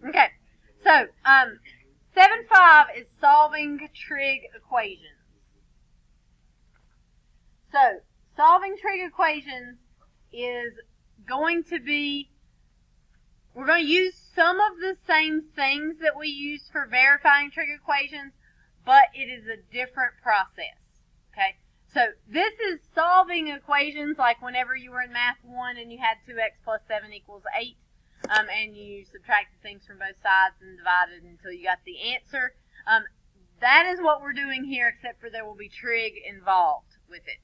Okay, so 7.5 is solving trig equations. So, solving trig equations is going to be, we're going to use some of the same things that we use for verifying trig equations, but it is a different process. Okay, so this is solving equations like whenever you were in Math 1 and you had 2x plus 7 equals 8, and you subtracted things from both sides and divided until you got the answer. That is what we're doing here, except for there will be trig involved with it.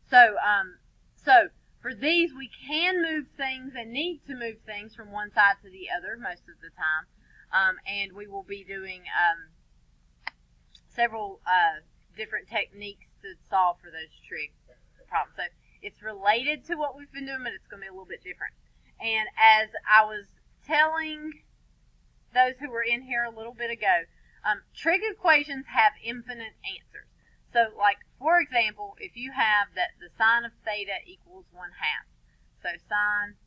So for these, we can move things and need to move things from one side to the other most of the time. And we will be doing several different techniques to solve for those trig problems. So it's related to what we've been doing, but it's going to be a little bit different. And as I was telling those who were in here a little bit ago, trig equations have infinite answers. So, like, for example, if you have that the sine of theta equals 1/2. So, sine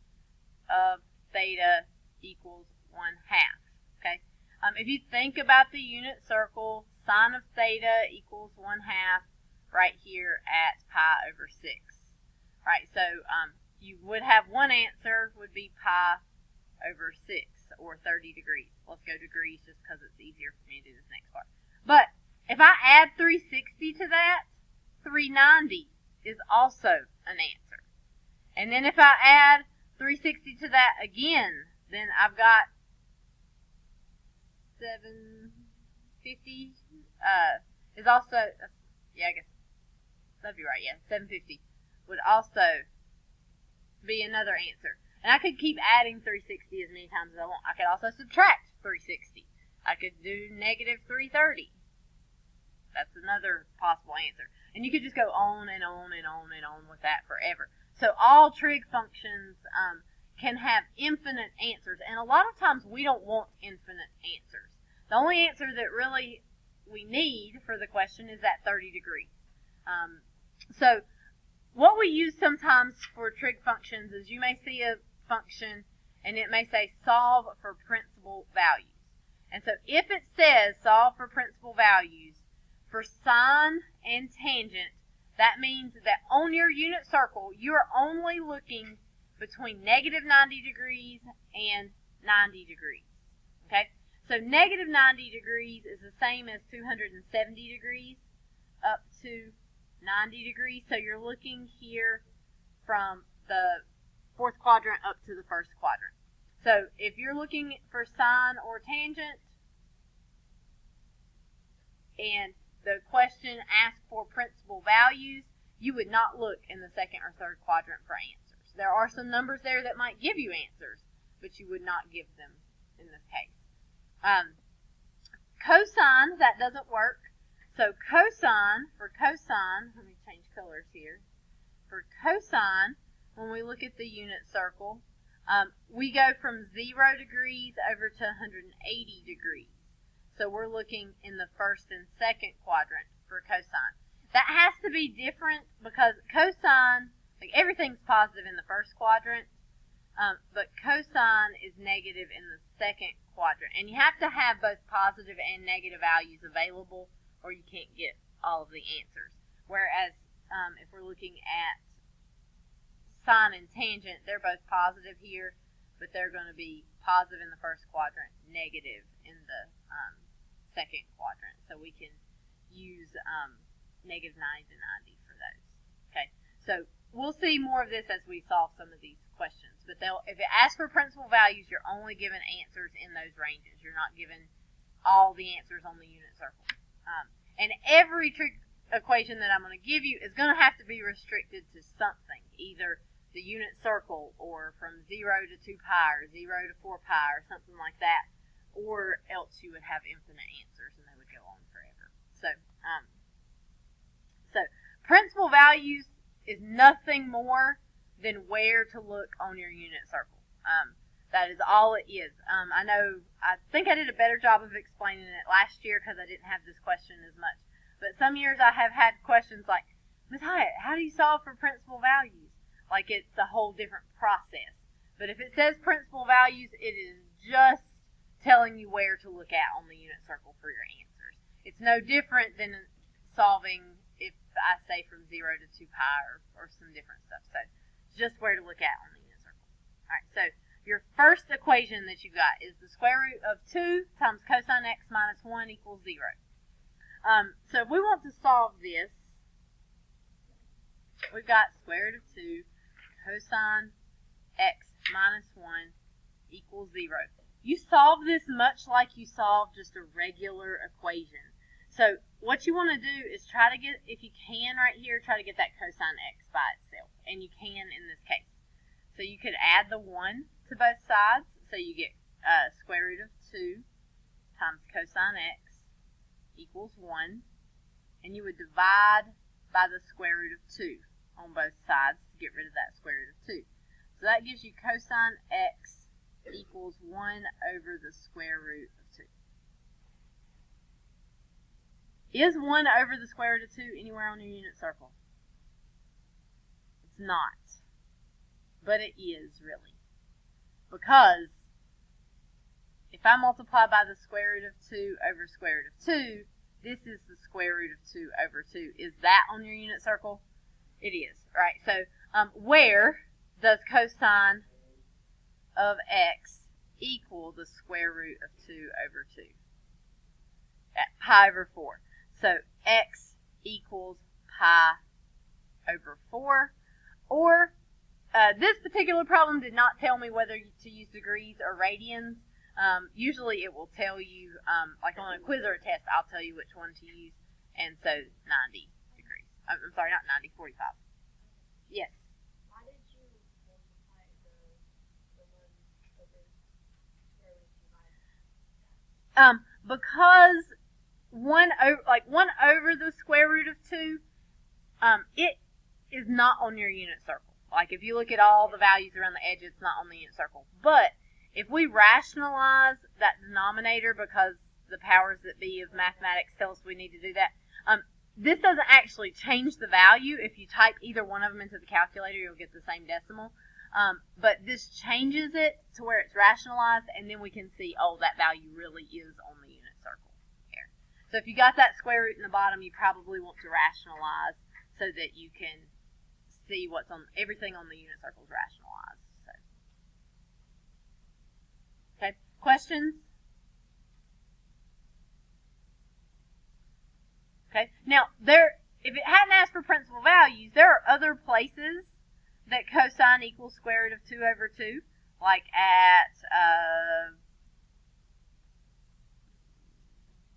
of theta equals 1/2. Okay? If you think about the unit circle, sine of theta equals 1/2 right here at pi over 6. Right? So, you would have one answer would be pi over 6, or 30 degrees. Let's go degrees just because it's easier for me to do this next part. But if I add 360 to that, 390 is also an answer. And then if I add 360 to that again, then I've got 750 is also, yeah, I guess that'd be right, yeah, 750 would also be another answer. And I could keep adding 360 as many times as I want. I could also subtract 360. I could do negative 330. That's another possible answer. And you could just go on and on and on and on with that forever. So all trig functions can have infinite answers. And a lot of times we don't want infinite answers. The only answer that really we need for the question is that 30 degrees. So what we use sometimes for trig functions is you may see a function and it may say solve for principal values. And so if it says solve for principal values, for sine and tangent, that means that on your unit circle, you are only looking between negative 90 degrees and 90 degrees. Okay? So negative 90 degrees is the same as 270 degrees up to 90 degrees. So you're looking here from the fourth quadrant up to the first quadrant. So if you're looking for sine or tangent, and the question asked for principal values, you would not look in the second or third quadrant for answers. There are some numbers there that might give you answers, but you would not give them in this case. Cosine, that doesn't work. So cosine, let me change colors here. For cosine, when we look at the unit circle, we go from 0 degrees over to 180 degrees. So we're looking in the first and second quadrant for cosine. That has to be different because cosine, like everything's positive in the first quadrant, but cosine is negative in the second quadrant. And you have to have both positive and negative values available or you can't get all of the answers. Whereas if we're looking at sine and tangent, they're both positive here, but they're going to be positive in the first quadrant, negative in the second quadrant. So we can use negative 90 to 90 for those. Okay, so we'll see more of this as we solve some of these questions. But if it asks for principal values, you're only given answers in those ranges. You're not given all the answers on the unit circle. And every trig equation that I'm going to give you is going to have to be restricted to something, either the unit circle or from 0 to 2 pi or 0 to 4 pi or something like that, or else you would have infinite answers and they would go on forever. So principal values is nothing more than where to look on your unit circle. That is all it is. I think I did a better job of explaining it last year because I didn't have this question as much. But some years I have had questions like, Ms. Hyatt, how do you solve for principal values? Like it's a whole different process. But if it says principal values, it is just telling you where to look at on the unit circle for your answers. It's no different than solving if I say from 0 to 2 pi or some different stuff. So just where to look at on the unit circle. All right, so your first equation that you got is the square root of 2 times cosine x minus 1 equals 0. So if we want to solve this, we've got square root of 2 cosine x minus 1 equals 0. You solve this much like you solve just a regular equation. So what you want to do is try to get, if you can right here, try to get that cosine x by itself. And you can in this case. So you could add the 1 to both sides. So you get square root of 2 times cosine x equals 1. And you would divide by the square root of 2 on both sides to get rid of that square root of 2. So that gives you cosine x equals 1 over the square root of 2. Is 1 over the square root of 2 anywhere on your unit circle? It's not. But it is, really. Because if I multiply by the square root of 2 over square root of 2, this is the square root of 2 over 2. Is that on your unit circle? It is, right? So where does cosine of x equal the square root of 2 over 2? At pi over 4. So x equals pi over 4. Or this particular problem did not tell me whether to use degrees or radians. Usually it will tell you, like on a quiz or a test, I'll tell you which one to use. And so 90 degrees. I'm sorry, not 90, 45. Yes. Why did you multiply the 1 over square root of 2? Because 1 over the square root of 2, it is not on your unit circle. Like if you look at all the values around the edge, it's not on the unit circle. But if we rationalize that denominator, because the powers that be of mathematics tell us we need to do that, this doesn't actually change the value. If you type either one of them into the calculator, you'll get the same decimal. But this changes it to where it's rationalized, and then we can see, oh, that value really is on the unit circle here. So if you got that square root in the bottom, you probably want to rationalize so that you can see what's on everything on the unit circle is rationalized. So. Okay, questions? Okay, now if it hadn't asked for principal values, there are other places that cosine equals square root of 2 over 2, like at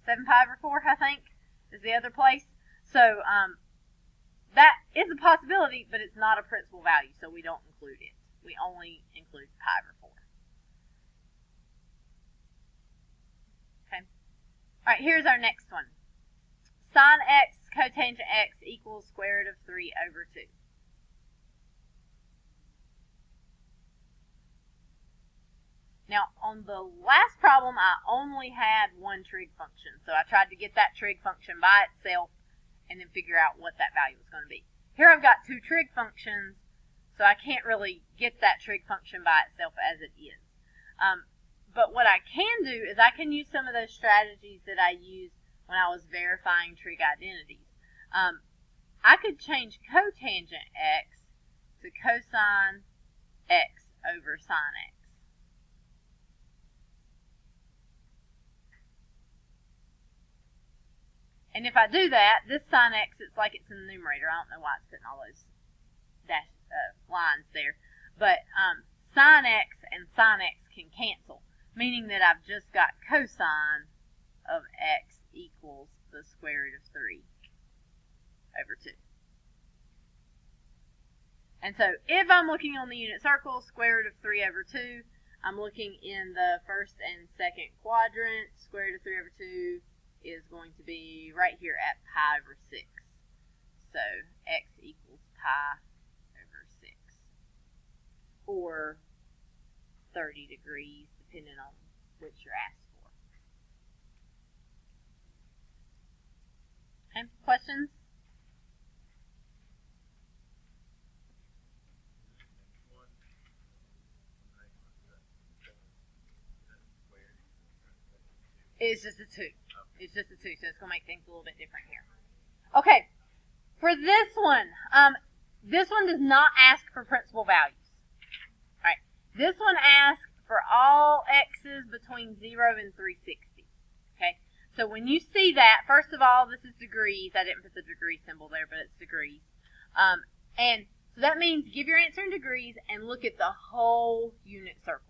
7 pi over 4, I think, is the other place. So that is a possibility, but it's not a principal value, so we don't include it. We only include pi over 4. Okay. All right, here's our next one. Sine x cotangent x equals square root of 3 over 2. Now, on the last problem, I only had one trig function, so I tried to get that trig function by itself and then figure out what that value was going to be. Here I've got two trig functions, so I can't really get that trig function by itself as it is. But what I can do is I can use some of those strategies that I used when I was verifying trig identities. I could change cotangent x to cosine x over sine x. And if I do that, this sine x, it's like it's in the numerator. I don't know why it's putting all those lines there. But sine x and sine x can cancel, meaning that I've just got cosine of x equals the square root of 3 over 2. And so if I'm looking on the unit circle, square root of 3 over 2, I'm looking in the first and second quadrant. Square root of 3 over 2 is going to be right here at pi over 6. So x equals pi over 6. Or 30 degrees, depending on which you're asked for. Okay, questions? It's just a 2. It's just a 2, so it's going to make things a little bit different here. Okay, for this one does not ask for principal values. All right, this one asks for all x's between 0 and 360. Okay, so when you see that, first of all, this is degrees. I didn't put the degree symbol there, but it's degrees. And so that means give your answer in degrees and look at the whole unit circle.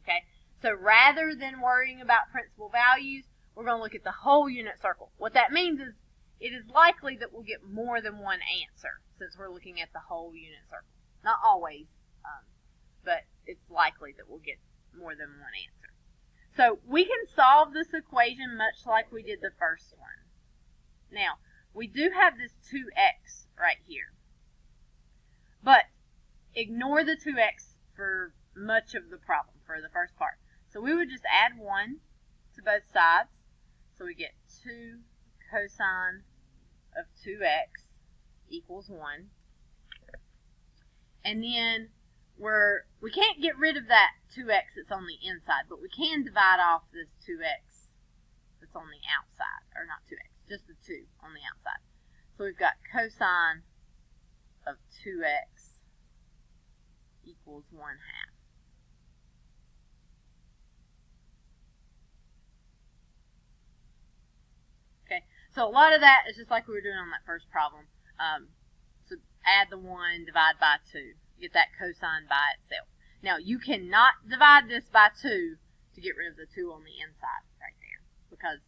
Okay, so rather than worrying about principal values, we're going to look at the whole unit circle. What that means is it is likely that we'll get more than one answer since we're looking at the whole unit circle. Not always, but it's likely that we'll get more than one answer. So we can solve this equation much like we did the first one. Now, we do have this 2x right here. But ignore the 2x for much of the problem, for the first part. So we would just add 1 to both sides. So we get 2 cosine of 2x equals 1. And then we can't get rid of that 2x that's on the inside, but we can divide off this 2x that's on the outside. Or not 2x, just the 2 on the outside. So we've got cosine of 2x equals 1/2. Okay, so a lot of that is just like we were doing on that first problem. So add the 1, divide by 2. Get that cosine by itself. Now, you cannot divide this by 2 to get rid of the 2 on the inside right there because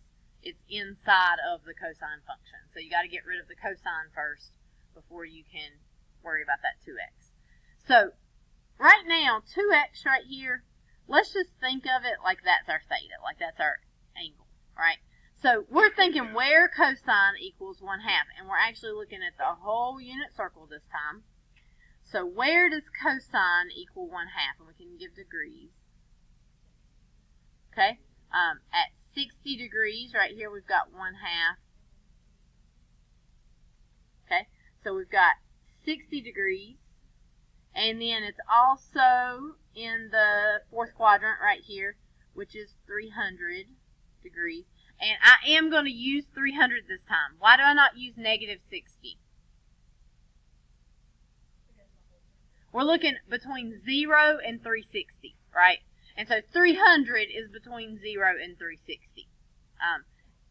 it's inside of the cosine function. So you got to get rid of the cosine first before you can worry about that 2x. So right now, 2x right here, let's just think of it like that's our theta, like that's our angle, right? So we're thinking where cosine equals 1/2, and we're actually looking at the whole unit circle this time. So where does cosine equal 1/2? And we can give degrees. Okay, at 60 degrees, right here we've got 1/2. Okay, so we've got 60 degrees. And then it's also in the fourth quadrant right here, which is 300 degrees. And I am going to use 300 this time. Why do I not use -60? We're looking between 0 and 360, right? And so 300 is between 0 and 360.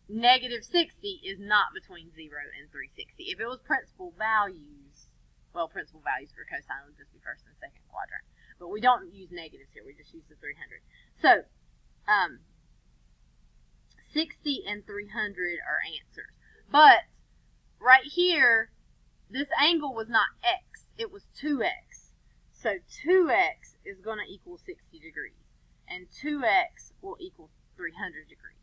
-60 is not between 0 and 360. If it was principal values, well, principal values for cosine would just be first and second quadrant. But we don't use negatives here. We just use the 300. So, 60 and 300 are answers. But right here, this angle was not x. It was 2x. So 2x is going to equal 60 degrees. And 2x will equal 300 degrees.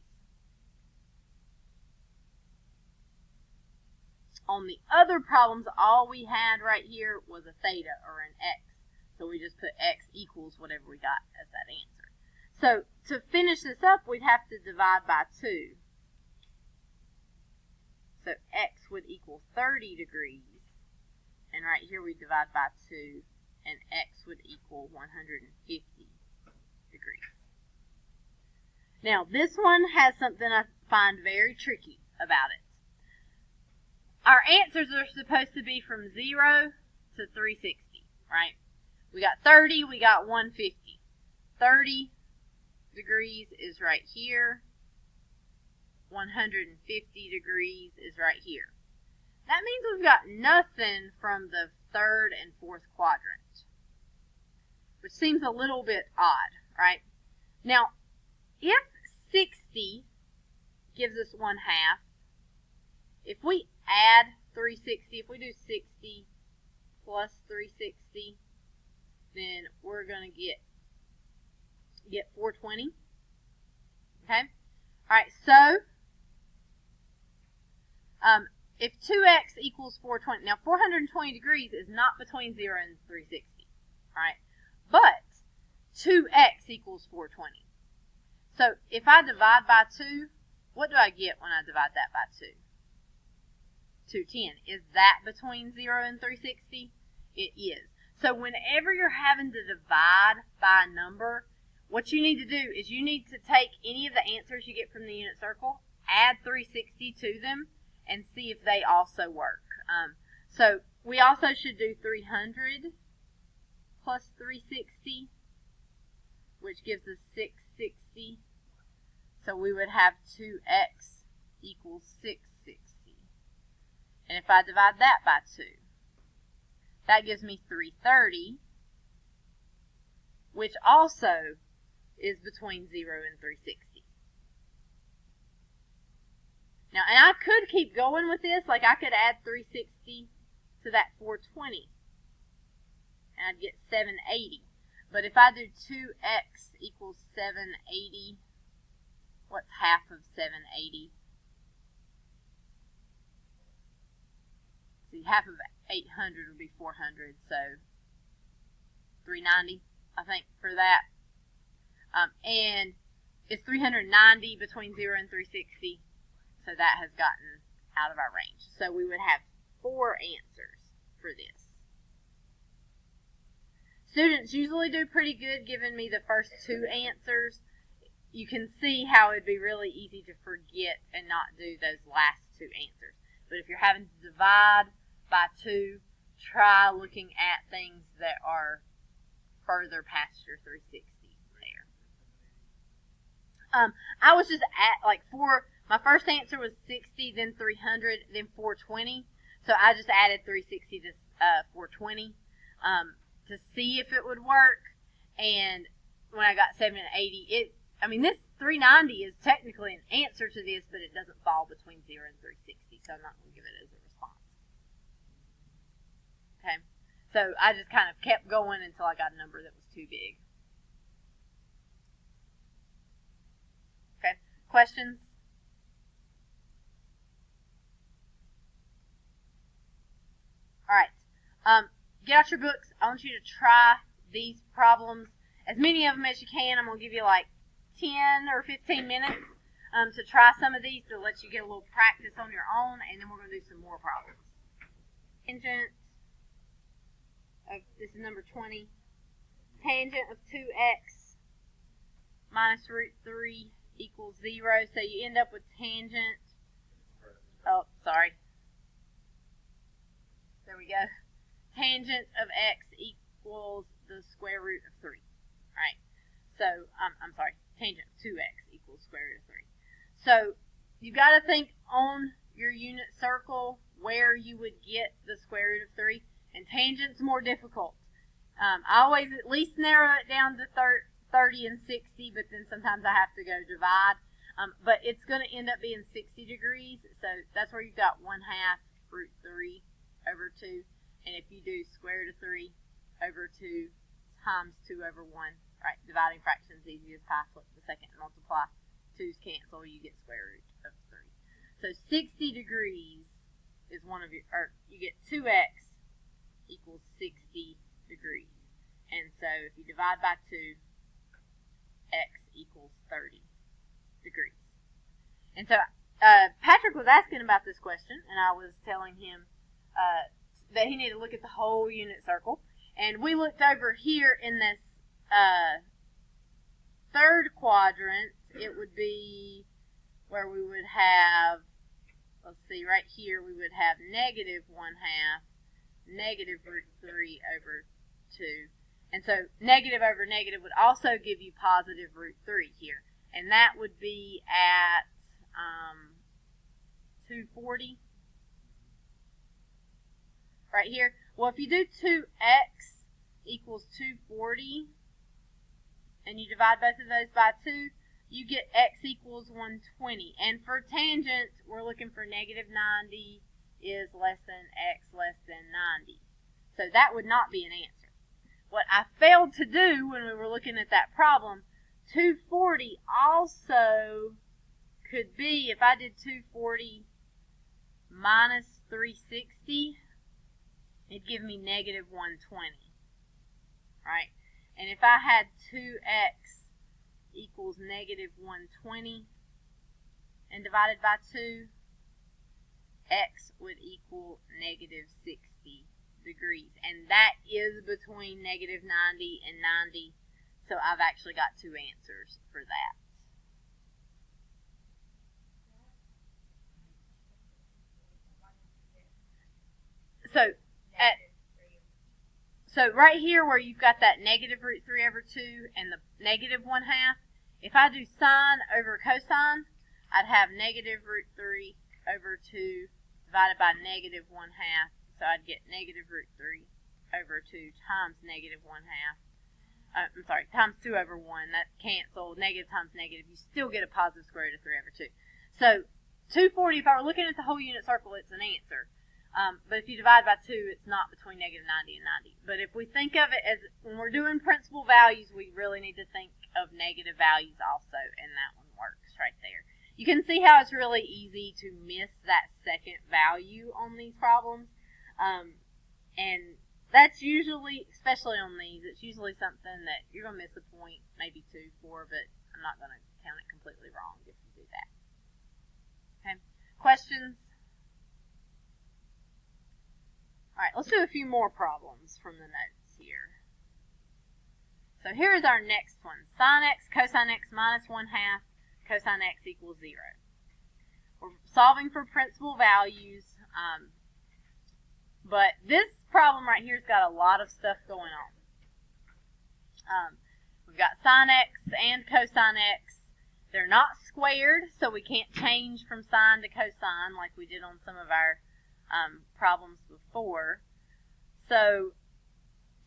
On the other problems, all we had right here was a theta or an x. So we just put x equals whatever we got as that answer. So to finish this up, we'd have to divide by 2. So x would equal 30 degrees. And right here we divide by 2. And x would equal 150 degrees. Now this one has something I find very tricky about it. Our answers are supposed to be from 0 to 360, right? We got 30, we got 150. 30 degrees is right here. 150 degrees is right here. That means we've got nothing from the third and fourth quadrant, which seems a little bit odd, right? Now, if 60 gives us 1/2, if we add 360, if we do 60 plus 360, then we're going to get 420. Okay? All right, so if 2x equals 420, now 420 degrees is not between 0 and 360, all right? But 2x equals 420. So if I divide by 2, what do I get when I divide that by 2? 210. Is that between 0 and 360? It is. So whenever you're having to divide by a number, what you need to do is you need to take any of the answers you get from the unit circle, add 360 to them, and see if they also work. So we also should do 300 plus 360, which gives us 660. So we would have 2x equals 660. And if I divide that by 2, that gives me 330, which also is between 0 and 360. Now, and I could keep going with this, like I could add 360 to that 420, and I'd get 780. But if I do 2x equals 780, what's half of 780? See, half of 800 would be 400, so 390, I think, for that. And it's 390 between 0 and 360, so that has gotten out of our range. So we would have 4 answers for this. Students usually do pretty good giving me the first 2 answers. You can see how it'd be really easy to forget and not do those last 2 answers. But if you're having to divide by 2, try looking at things that are further past your 360 there. I was just at, like, my first answer was 60, then 300, then 420. So I just added 360 to 420 to see if it would work. And when I got 780, this 390 is technically an answer to this, but it doesn't fall between 0 and 360, so I'm not going to give it as a response. Okay, so I just kind of kept going until I got a number that was too big. Okay, questions? All right, get out your books. I want you to try these problems, as many of them as you can. I'm going to give you like 10 or 15 minutes to try some of these to let you get a little practice on your own, and then we're going to do some more problems. Tangent of, this is number 20, tangent of 2x minus root 3 equals 0. So you end up with tangent, there we go. Tangent of x equals the square root of 3. All right. So, tangent of 2x equals square root of 3. So, you've got to think on your unit circle where you would get the square root of 3. And tangent's more difficult. I always at least narrow it down to 30 and 60, but then sometimes I have to go divide. But it's going to end up being 60 degrees. So, that's where you've got 1/2 root 3 over 2. And if you do square root of 3 over 2 times 2 over 1, right, dividing fractions easy as pie, flip the second and multiply. 2's cancel, you get square root of 3. So 60 degrees is one of your, or you get 2x equals 60 degrees. And so if you divide by 2, x equals 30 degrees. And so Patrick was asking about this question, and I was telling him that he needed to look at the whole unit circle. And we looked over here in this third quadrant. It would be where we would have, let's see, right here we would have negative 1/2, negative root 3 over 2. And so negative over negative would also give you positive root 3 here. And that would be at 240. Right here. Well, if you do 2x equals 240, and you divide both of those by 2, you get x equals 120. And for tangent, we're looking for negative 90 is less than x less than 90. So that would not be an answer. What I failed to do when we were looking at that problem, 240 also could be, if I did 240 minus 360, it'd give me negative 120, right? And if I had 2x equals negative 120 and divided by 2, x would equal negative 60 degrees. And that is between negative 90 and 90. So I've actually got two answers for that. So right here where you've got that negative root 3 over 2 and the negative 1/2, if I do sine over cosine, I'd have negative root 3 over 2 divided by negative 1/2. So I'd get negative root 3 over 2 times negative 1/2. Times 2 over 1. That canceled. Negative times negative. You still get a positive square root of 3 over 2. So 240, if I were looking at the whole unit circle, it's an answer. But if you divide by 2, it's not between negative 90 and 90. But if we think of it as, when we're doing principal values, we really need to think of negative values also, and that one works right there. You can see how it's really easy to miss that second value on these problems. And that's usually, especially on these, it's usually something that you're going to miss a point, maybe 2 for, but I'm not going to count it completely wrong if you do that. Okay, questions? All right, let's do a few more problems from the notes here. So here is our next one. Sine x cosine x minus 1/2 cosine x equals 0. We're solving for principal values, but this problem right here has got a lot of stuff going on. We've got sine x and cosine x. They're not squared, so we can't change from sine to cosine like we did on some of our problems before. So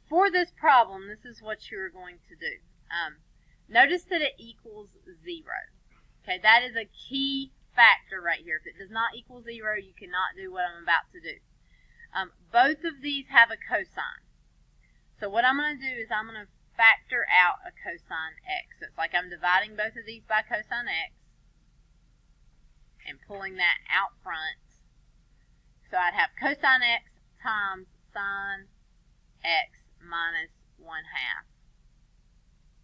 for this problem, this is what you're going to do. Notice that it equals 0. Okay, that is a key factor right here. If it does not equal 0, you cannot do what I'm about to do. Both of these have a cosine. So what I'm going to do is I'm going to factor out a cosine x. So it's like I'm dividing both of these by cosine x and pulling that out front. So I'd have cosine x times sine x minus 1/2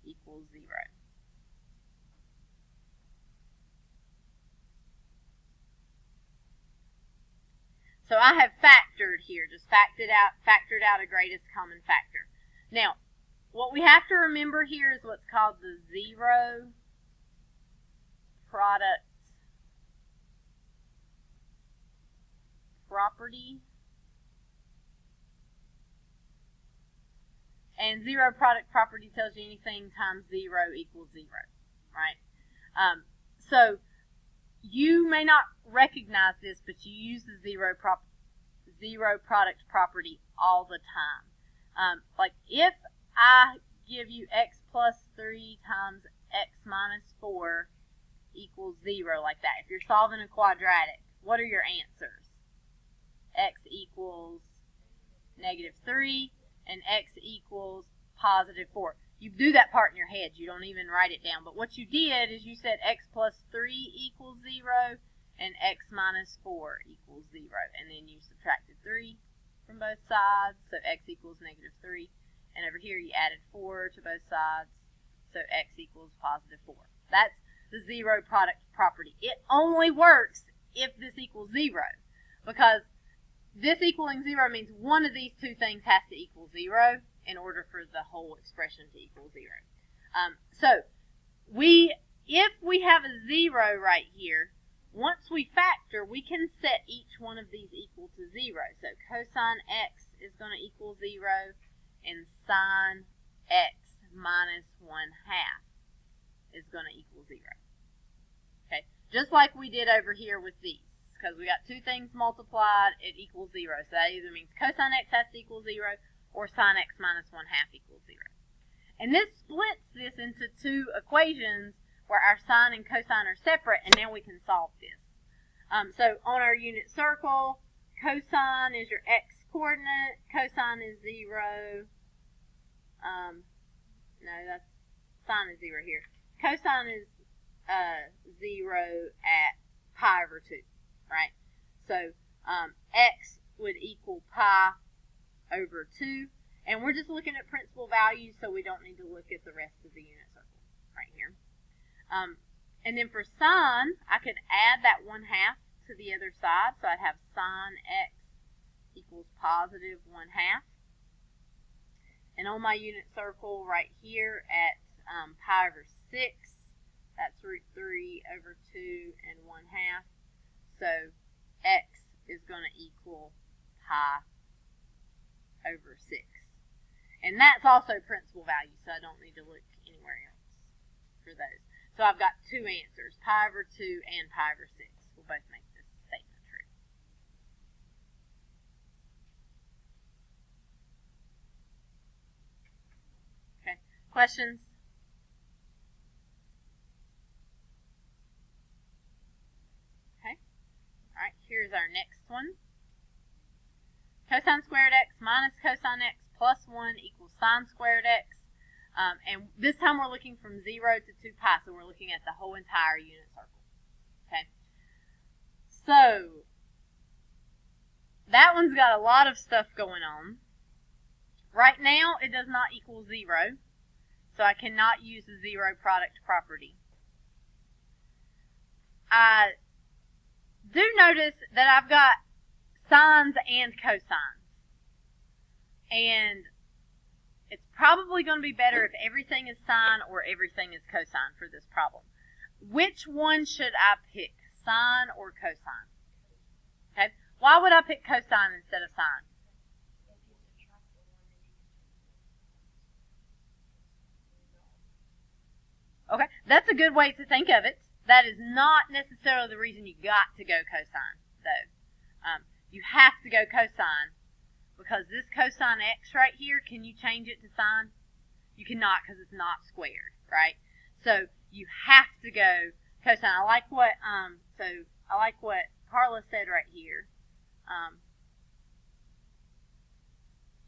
equals 0. So I have factored here, just factored out a greatest common factor. Now, what we have to remember here is what's called the zero product property. And zero product property tells you anything times 0 equals 0, right? So you may not recognize this, but you use the zero product property all the time. Like if I give you x plus 3 times x minus 4 equals 0 like that, if you're solving a quadratic, what are your answers? X equals negative 3 and x equals positive 4. You do that part in your head. You don't even write it down. But what you did is you said x plus 3 equals 0 and x minus 4 equals 0. And then you subtracted 3 from both sides, so x equals negative 3. And over here you added 4 to both sides, so x equals positive 4. That's the zero product property. It only works if this equals 0, because this equaling 0 means one of these two things has to equal 0 in order for the whole expression to equal 0. So if we have a 0 right here, once we factor, we can set each one of these equal to 0. So cosine x is going to equal 0, and sine x minus 1/2 is going to equal 0. Okay, just like we did over here with these. Because we got two things multiplied, it equals 0. So that either means cosine x has to equal 0 or sine x minus 1/2 equals 0. And this splits this into two equations where our sine and cosine are separate, and now we can solve this. So on our unit circle, cosine is your x coordinate, cosine is 0. No, that's sine is 0 here. Cosine is 0 at pi over 2. Right? So x would equal pi over 2. And we're just looking at principal values, so we don't need to look at the rest of the unit circle right here. And then for sine, I could add that 1/2 to the other side. So I'd have sine x equals positive 1/2. And on my unit circle right here at pi over 6, that's root 3 over 2 and 1/2. So x is going to equal pi over 6. And that's also principal value, so I don't need to look anywhere else for those. So I've got two answers, pi over 2 and pi over 6 will both make this statement true. Okay, questions? Okay, all right, here's our next one. Cosine squared x minus cosine x plus 1 equals sine squared x. And this time we're looking from 0 to 2 pi, so we're looking at the whole entire unit circle. Okay. So, that one's got a lot of stuff going on. Right now, it does not equal 0, so I cannot use the zero product property. I do notice that I've got sines and cosines. And it's probably going to be better if everything is sine or everything is cosine for this problem. Which one should I pick, sine or cosine? Okay. Why would I pick cosine instead of sine? Okay, that's a good way to think of it. That is not necessarily the reason you got to go cosine, though. You have to go cosine because this cosine x right here, can you change it to sine? You cannot because it's not squared, right? So you have to go cosine. I like what Carla said right here.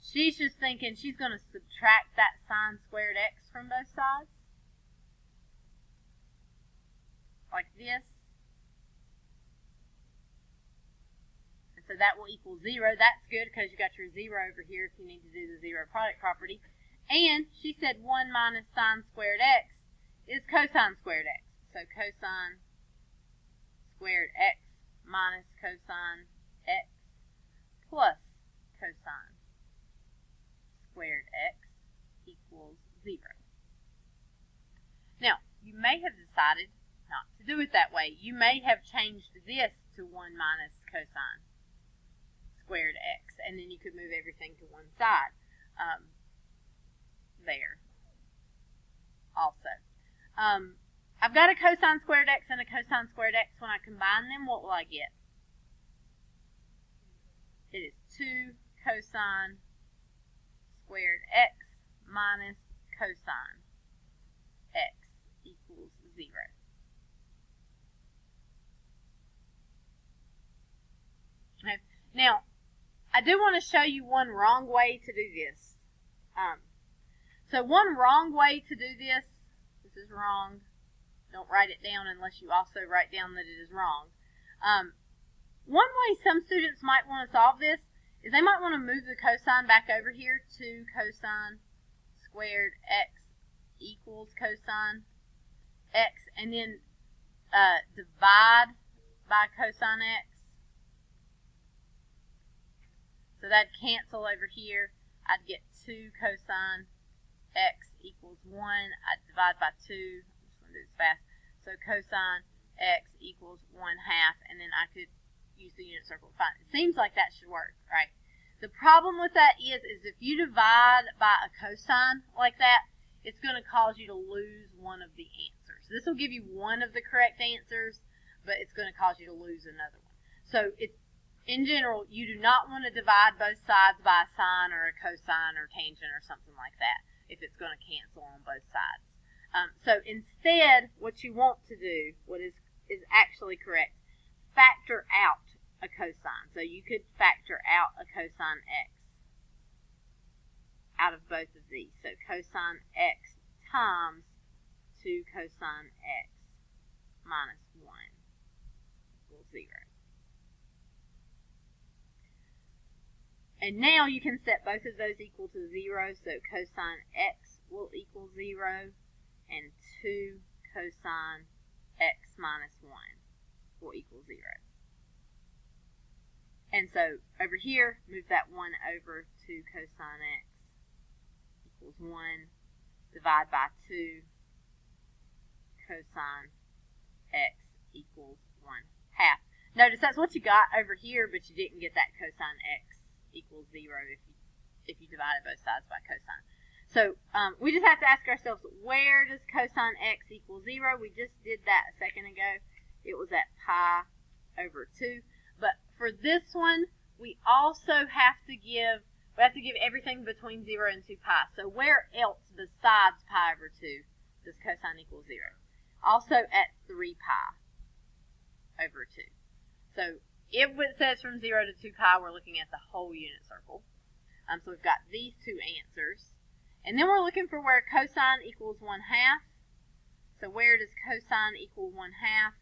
She's just thinking she's going to subtract that sine squared x from both sides. Like this. And so that will equal 0. That's good because you got your 0 over here if you need to do the zero product property. And she said 1 minus sine squared x is cosine squared x. So cosine squared x minus cosine x plus cosine squared x equals 0. Now, you may have decided not to do it that way. You may have changed this to 1 minus cosine squared x, and then you could move everything to one side there also. I've got a cosine squared x and a cosine squared x. When I combine them, what will I get? It is 2 cosine squared x minus cosine x equals 0. Okay. Now, I do want to show you one wrong way to do this. So one wrong way to do this is wrong. Don't write it down unless you also write down that it is wrong. One way some students might want to solve this is they might want to move the cosine back over here. 2 cosine squared x equals cosine x, and then divide by cosine x. So that'd cancel over here. I'd get 2 cosine x equals 1. I'd divide by 2. I'm just going to do this fast. So cosine x equals 1/2, and then I could use the unit circle to find it. It seems like that should work, right? The problem with that is if you divide by a cosine like that, it's going to cause you to lose one of the answers. This will give you one of the correct answers, but it's going to cause you to lose another one. So in general, you do not want to divide both sides by a sine or a cosine or tangent or something like that if it's going to cancel on both sides. So instead, what you want to do, what is actually correct, factor out a cosine. So you could factor out a cosine x out of both of these. So cosine x times 2 cosine x minus 1 equals 0. And now you can set both of those equal to 0. So cosine x will equal 0, and 2 cosine x minus 1 will equal 0. And so over here, move that 1 over 2 cosine x equals 1, divide by 2, cosine x equals 1/2. Notice that's what you got over here, but you didn't get that cosine x equals 0 if you divided both sides by cosine. So we just have to ask ourselves, where does cosine x equal 0? We just did that a second ago. It was at pi over 2. But for this one, we also have to give everything between 0 and 2 pi. So where else besides pi over 2 does cosine equal 0? Also at 3 pi over 2. So if it says from 0 to 2 pi, we're looking at the whole unit circle. So we've got these two answers. And then we're looking for where cosine equals 1/2. So where does cosine equal 1/2?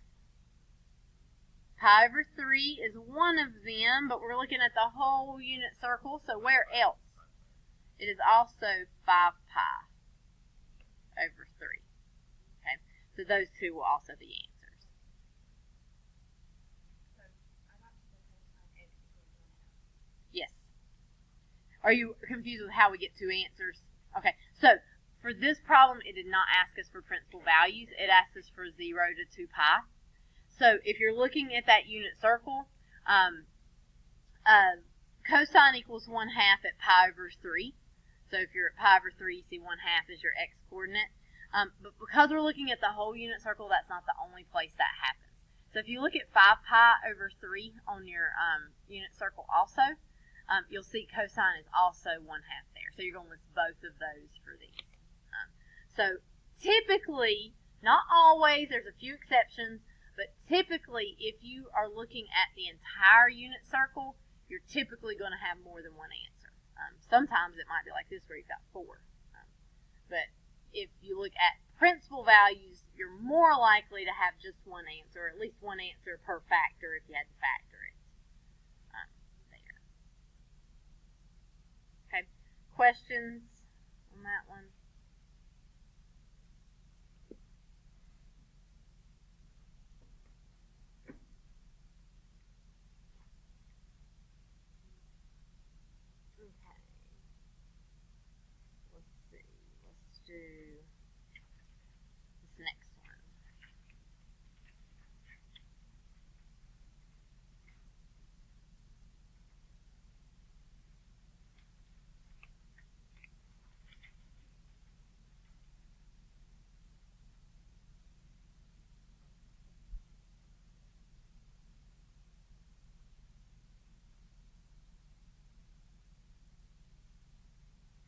Pi over 3 is one of them, but we're looking at the whole unit circle. So where else? It is also 5 pi over 3. Okay, so those two will also be answers. Yes. Are you confused with how we get two answers? Okay, so for this problem, it did not ask us for principal values. It asked us for 0 to 2 pi. So if you're looking at that unit circle, cosine equals 1/2 at pi over 3. So if you're at pi over 3, you see 1/2 is your x coordinate. But because we're looking at the whole unit circle, that's not the only place that happens. So if you look at 5 pi over 3 on your unit circle also, you'll see cosine is also 1/2 there. So you're going to list both of those for these. So typically, not always, there's a few exceptions, but typically if you are looking at the entire unit circle, you're typically going to have more than one answer. Sometimes it might be like this where you've got 4. But if you look at principal values, you're more likely to have just one answer, or at least one answer per factor if you had to factor it there. Okay, questions on that one? Okay, let's see, let's do this next one.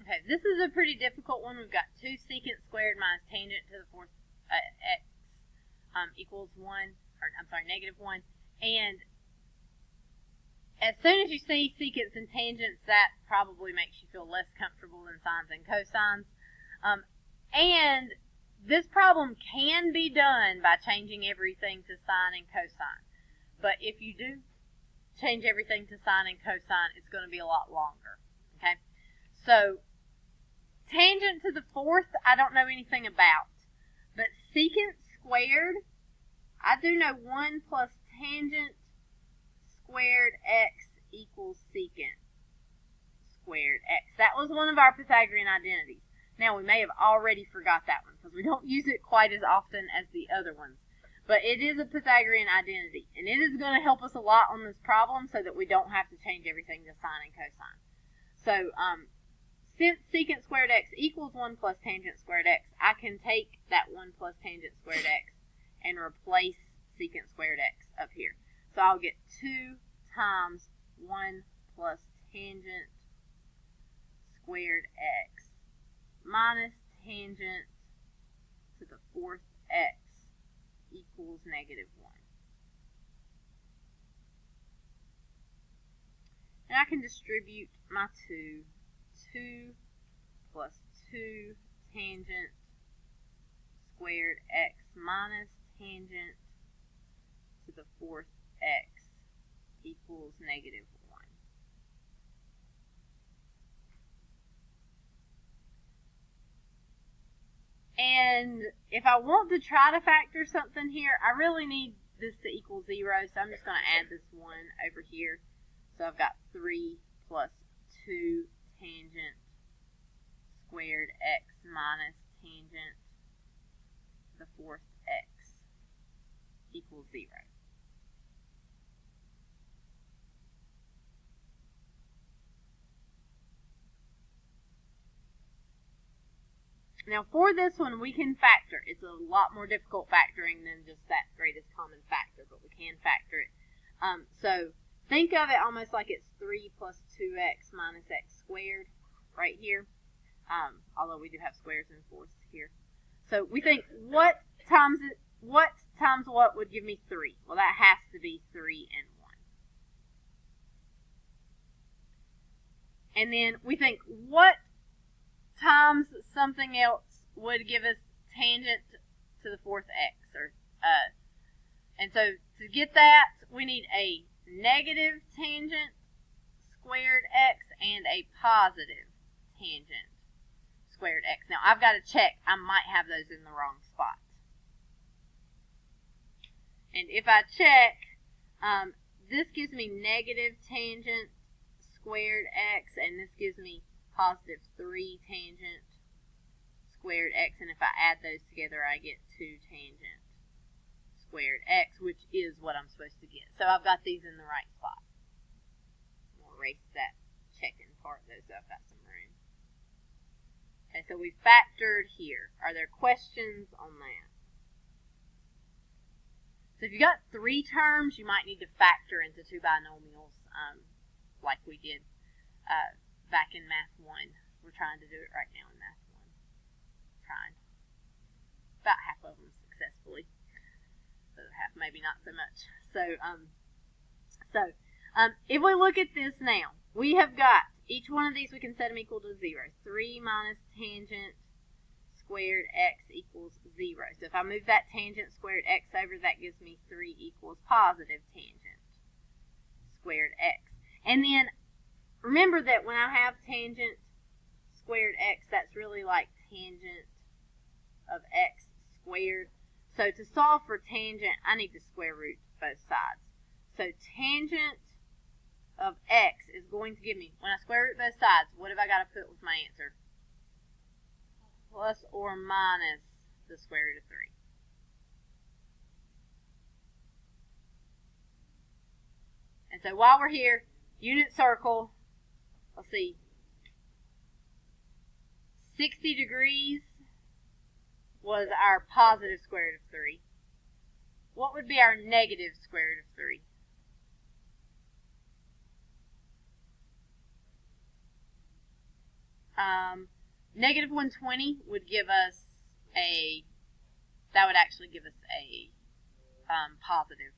Okay, this is a pretty difficult one. We've got 2 secant squared minus tangent to the 4th x equals 1, or I'm sorry, negative 1. And as soon as you see secants and tangents, that probably makes you feel less comfortable than sines and cosines. And this problem can be done by changing everything to sine and cosine. But if you do change everything to sine and cosine, it's going to be a lot longer. Okay, so tangent to the 4th, I don't know anything about. But secant squared, I do know 1 plus tangent squared x equals secant squared x. That was one of our Pythagorean identities. Now, we may have already forgot that one because we don't use it quite as often as the other ones. But it is a Pythagorean identity. And it is going to help us a lot on this problem so that we don't have to change everything to sine and cosine. So, since secant squared x equals 1 plus tangent squared x, I can take that 1 plus tangent squared x and replace secant squared x up here. So I'll get 2 times 1 plus tangent squared x minus tangent to the 4th x equals negative 1. And I can distribute my 2. 2 plus 2 tangent squared x minus tangent to the 4th x equals negative 1. And if I want to try to factor something here, I really need this to equal 0, so I'm just going to add this 1 over here. So I've got 3 plus 2 tangent squared x minus tangent to the fourth x equals 0. Now for this one, we can factor. It's a lot more difficult factoring than just that greatest common factor, but we can factor it. So think of it almost like it's 3 plus 2x minus x squared right here, although we do have squares and fourths here. So we think what times what would give me 3? Well, that has to be 3 and 1. And then we think what times something else would give us tangent to the fourth x, and so to get that we need a negative tangent squared x and a positive tangent squared x. Now I've got to check, I might have those in the wrong spot, and if I check, this gives me negative tangent squared x, and this gives me positive 3 tangent squared x, and if I add those together I get 2 tangent squared x, which is what I'm supposed to get. So I've got these in the right spot. I'll erase that checking part though, so I've got some room. Okay, so we factored here. Are there questions on that? So if you got 3 terms, you might need to factor into 2 binomials, like we did back in Math 1. We're trying to do it right now in Math 1. Trying. About half of them successfully. The other half maybe not so much. So if we look at this now, we have got each one of these, we can set them equal to 0. 3 minus tangent squared x equals 0. So if I move that tangent squared x over, that gives me 3 equals positive tangent squared x. And then remember that when I have tangent squared x, that's really like tangent of x squared. So to solve for tangent, I need to square root both sides. So tangent of x is going to give me, when I square root both sides, what have I got to put with my answer? Plus or minus the square root of 3. And so while we're here, unit circle, let's see, 60 degrees was our positive square root of 3. What would be our negative square root of 3? Negative 120 would give us that would actually give us a positive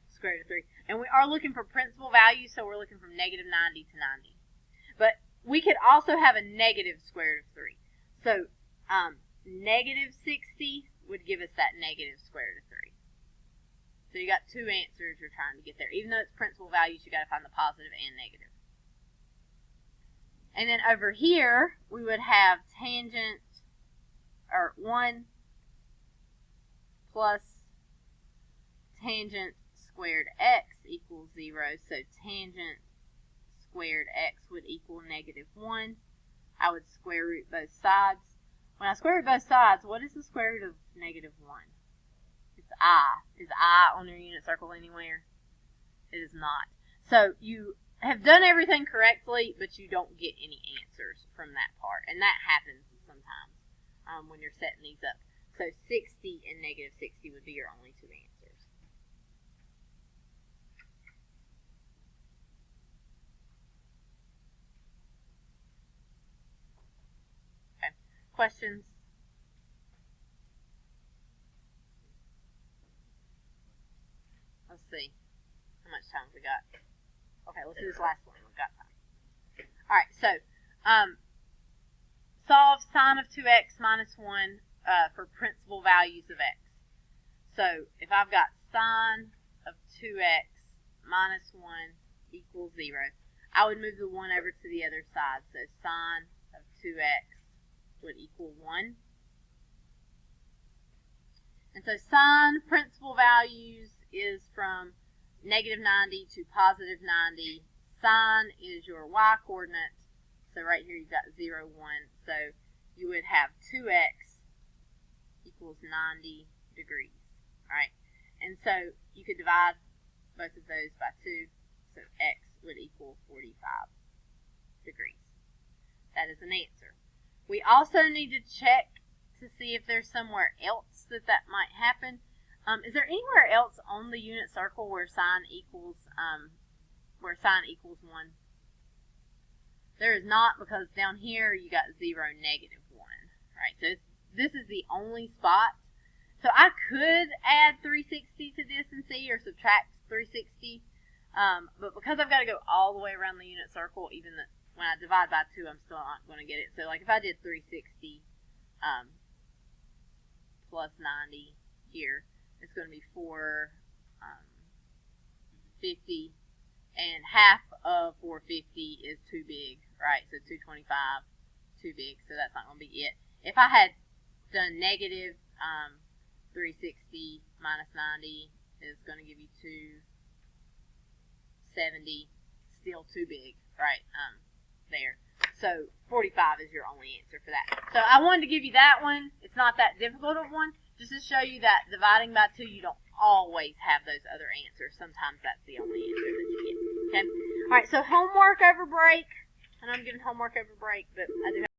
square root of 3. And we are looking for principal values, so we're looking from negative 90 to 90. But we could also have a negative square root of 3. So negative 60 would give us that negative square root of 3. So you got 2 answers you're trying to get there. Even though it's principal values, you got to find the positive and negative. And then over here, we would have tangent, or 1 plus tangent squared x equals 0. So tangent squared x would equal negative 1. I would square root both sides. When I square root both sides, what is the square root of negative 1? It's I. Is I on your unit circle anywhere? It is not. So you have done everything correctly, but you don't get any answers from that part. And that happens sometimes when you're setting these up. So 60 and negative 60 would be your only 2 answers. Okay. Questions? Let's see. How much time we got? Okay, let's do this last one. We've got time. Alright, so solve sine of 2x minus 1 for principal values of x. So if I've got sine of 2x minus 1 equals 0, I would move the 1 over to the other side. So sine of 2x would equal 1. And so sine principal values is from negative 90 to positive 90. Sine is your y coordinate, So right here you've got 0, 1. So you would have 2x equals 90 degrees. Alright? And so you could divide both of those by 2. So x would equal 45 degrees. That is an answer. We also need to check to see if there's somewhere else that might happen. Is there anywhere else on the unit circle where sine equals 1? There is not, because down here you got 0, negative 1. Right? So this is the only spot. So I could add 360 to this and see, or subtract 360. But because I've got to go all the way around the unit circle, even when I divide by 2, I'm still not going to get it. So like if I did 360 plus 90 here, it's going to be 450, and half of 450 is too big, right? So 225, too big, so that's not going to be it. If I had done negative 360 minus 90 is going to give you 270, still too big, right? There. So 45 is your only answer for that. So I wanted to give you that one. It's not that difficult of one, just to show you that dividing by 2, you don't always have those other answers. Sometimes that's the only answer that you get. Okay? All right, so homework over break. And I'm giving homework over break, but I do have